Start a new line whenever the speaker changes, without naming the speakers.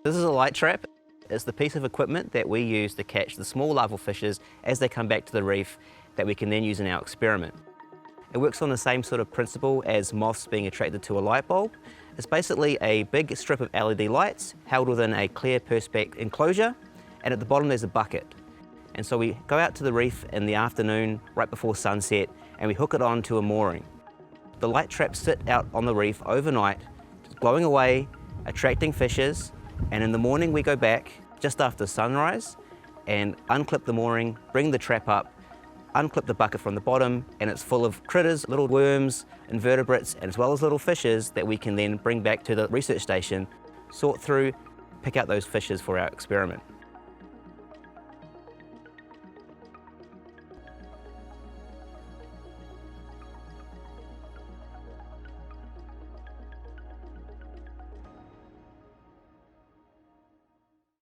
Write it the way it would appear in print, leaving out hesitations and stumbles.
This is a light trap. It's the piece of equipment that we use to catch the small larval fishes as they come back to the reef that we can then use in our experiment. It works on the same sort of principle as moths being attracted to a light bulb. It's basically a big strip of LED lights held within a clear perspex enclosure, and at the bottom there's a bucket. And so we go out to the reef in the afternoon, right before sunset, and we hook it onto a mooring. The light traps sit out on the reef overnight, glowing away, attracting fishes, and in the morning we go back just after sunrise and unclip the mooring, bring the trap up, unclip the bucket from the bottom, and it's full of critters, little worms, invertebrates, as well as little fishes that we can then bring back to the research station, sort through, pick out those fishes for our experiment.